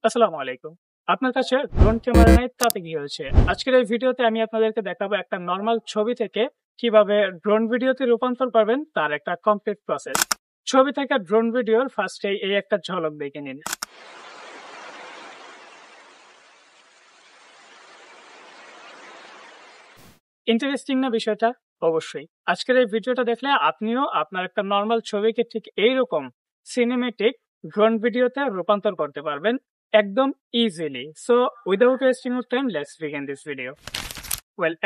আসসালামু আলাইকুম। আপনার কাছে ড্রোন ক্যামেরা নাই তাতে কি হয়েছে? আজকের এই ভিডিওতে আমি আপনাদেরকে দেখাবো একটা নরমাল ছবি থেকে কিভাবে ড্রোন ভিডিওতে রূপান্তর করবেন তার একটা কমপ্লিট প্রসেস। ছবি থেকে ড্রোন ভিডিওর ফার্স্টেই এই একটা ঝলক দেখে নিন। ইন্টারেস্টিং না বিষয়টা? অবশ্যই। আজকের এই ভিডিওটা দেখলে আপনিও আপনার একটা নরমাল ছবিকে ঠিক এইরকম সিনেমেটিক ড্রোন ভিডিওতে রূপান্তর করতে পারবেন একদম easily. So without wasting of time let's begin this video.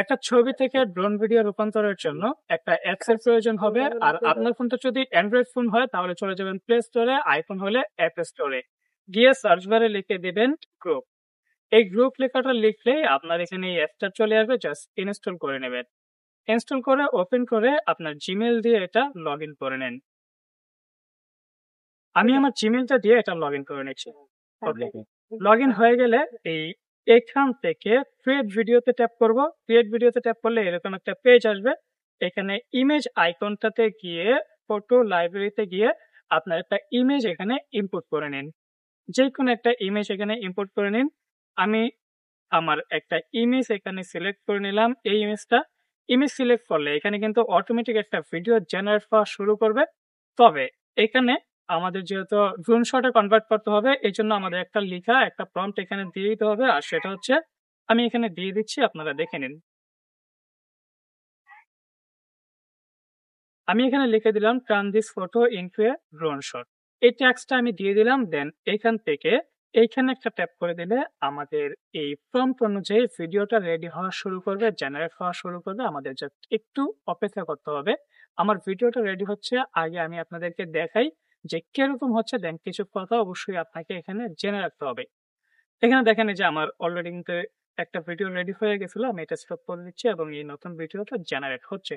একটা ছবি থেকে ড্রোন ভিডিও রূপান্তরের জন্য একটা অ্যাপস এর প্রয়োজন হবে। আর আপনার ফোনটা যদি অ্যান্ড্রয়েড ফোন হয় তাহলে চলে যাবেন প্লে স্টোরে, আইফোন হলে অ্যাপ স্টোরে গিয়ে সার্চ বারে লিখে দিবেন গ্রুপ। এই গ্রুপ লেখাটা লিখলেই আপনার এখানে এই অ্যাপটা চলে আসবে, জাস্ট ইনস্টল করে নেবেন। ইনস্টল করে ওপেন করে আপনার জিমেল দিয়ে এটা লগ ইন করে নেন। আমি আমার জিমেলটা দিয়ে এটা লগ ইন করে নিচ্ছি। ওকে, লগ ইন হয়ে গেলে এখান থেকে ক্রিয়েট ভিডিওতে ট্যাপ করব। ক্রিয়েট ভিডিওতে ট্যাপ করলে এরকম একটা পেজ আসবে। এখানে ইমেজ আইকনটাতে গিয়ে ফটো লাইব্রেরিতে গিয়ে আপনার একটা ইমেজ এখানে ইম্পোর্ট করে নিন। যে কোনো একটা ইমেজ এখানে ইম্পোর্ট করে নিন। আমি আমার একটা ইমেজ এখানে সিলেক্ট করে নিলাম। এই ইমেজ সিলেক্ট করলে এখানে কিন্তু অটোমেটিক একটা ভিডিও জেনারেট হওয়া শুরু করবে। তবে এখানে আমাদের যেহেতু ড্রোন শটে কনভার্ট করতে হবে, এই জন্য আমাদের একটা লেখা একটা প্রম্পট এখানে দিয়ে দিতে হবে। আর সেটা হচ্ছে আমি এখানে দিয়ে দিচ্ছি, আপনারা দেখে নিন। আমি এখানে লিখে দিলাম turn this photo into a drone shot. এই ট্যাক্সটা আমি দিয়ে দিলাম। দেন এখান থেকে এইখানে একটা ট্যাপ করে দিলে আমাদের এই প্রম্পট অনুযায়ী ভিডিওটা রেডি হওয়া শুরু করবে, জেনারেট হওয়া শুরু করবে। আমাদের জাস্ট একটু অপেক্ষা করতে হবে। আমার ভিডিওটা রেডি হচ্ছে, আগে আমি আপনাদেরকে দেখাই যে কিরকম হচ্ছে। দেন কিছু কথা অবশ্যই আপনাকে এখানে জেনে রাখতে হবে। এখানে দেখেন এই যে আমার অলরেডি কিন্তু একটা ভিডিও রেডি হয়ে গেছিল। আমি এটা স্টপ করে দিচ্ছি এবং এই নতুন ভিডিওটা জেনারেট হচ্ছে।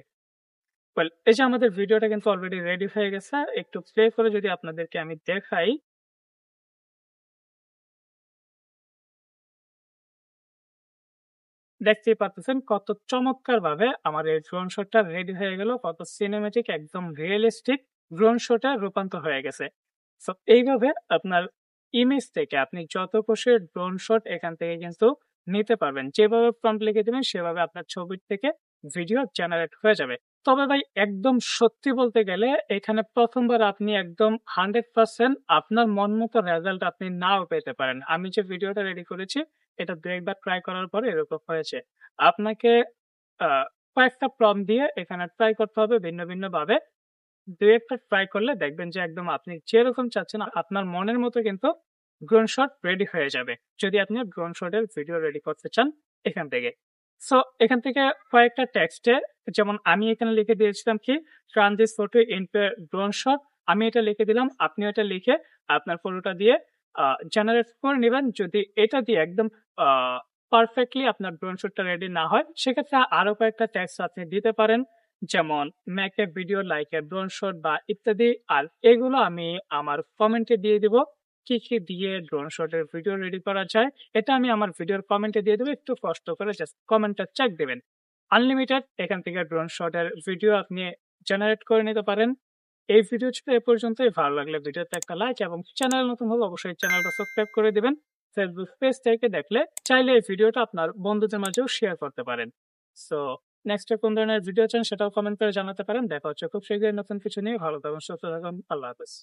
এই যে আমাদের ভিডিওটা কিন্তু অলরেডি রেডি হয়ে গেছে। একটু প্লে করে যদি আপনাদেরকে আমি দেখাই, দেখতেই পারতেছেন কত চমৎকারভাবে আমার এই ড্রোন শটটা রেডি হয়ে গেল। কত সিনেমেটিক, একদম রিয়েলিস্টিক ড্রোন শটে রূপান্তর হয়ে গেছে। সো এইভাবে আপনার ইমেজ থেকে আপনি যত খুশি ড্রোন শট এখান থেকে কিন্তু নিতে পারবেন। যেভাবে প্রম্পট লিখে দিবেন সেভাবে আপনার ছবির থেকে ভিডিও জেনারেট হয়ে যাবে। তবে ভাই একদম সত্যি বলতে গেলে এখানে প্রথমবার আপনি একদম 100% আপনার মন মতো রেজাল্ট আপনি নাও পেতে পারেন। আমি যে ভিডিওটা রেডি করেছি এটা ২-১ বার ট্রাই করার পরে এরকম হয়েছে। আপনাকে আ কয়েকটা প্রম্পট দিয়ে এখানে ট্রাই করতে হবে ভিন্ন, ভিন্ন ভাবে। ২-১ টা ট্রাই করলে দেখবেন যে একদম আপনি যেরকম চাচ্ছেন আপনার মনের মতো কিন্তু ড্রোন শট রেডি হয়ে যাবে। যদি আপনি ড্রোন শটের ভিডিও রেডি করতে চান এখান থেকে। সো এখান থেকে কয়েকটা টেক্সটে, যেমন আমি এখানে লিখে দিয়েছিলাম কি turn this photo into a drone shot. আমি এটা লিখে দিলাম। আপনিও এটা লিখে আপনার ফটোটা দিয়ে জেনারেট করে নিবেন। যদি এটা দিয়ে একদম আ পারফেক্টলি আপনার ড্রোন শটটা রেডি না হয়, সেক্ষেত্রে আরো কয়েকটা টেক্সট আপনি দিতে পারেন। যেমন make a video like a drone shot বা ইত্যাদি। আর এগুলো আমি আমার কমেন্টে দিয়ে দিব। কি, কি দিয়ে ড্রোন শটের ভিডিও রেডি করা যায়, এটা আমি আমার ভিডিওর কমেন্টে দিয়ে দেব। একটু কষ্ট করে জাস্ট কমেন্টটা চেক দিবেন। আনলিমিটেড এখান থেকে ড্রোন শটের ভিডিও আপনি জেনারেট করে নিতে পারেন। এই ভিডিও ছিল এ পর্যন্তই। ভালো লাগলে ভিডিওতে একটা লাইক এবং চ্যানেল নতুন হলে অবশ্যই চ্যানেলটা সাবস্ক্রাইব করে দিবেন। ফেসবুক পেজ থেকে দেখলে চাইলে এই ভিডিওটা আপনার বন্ধুদের মাঝেও শেয়ার করতে পারেন। সো নেক্সট কোন ধরনের ভিডিও চান সেটাও কমেন্ট করে জানাতে পারেন। দেখা হচ্ছে খুব শীঘ্রই নতুন কিছু নিয়ে। ভালো থাকুন, সুস্থ থাকুন। আল্লাহ হাফেজ।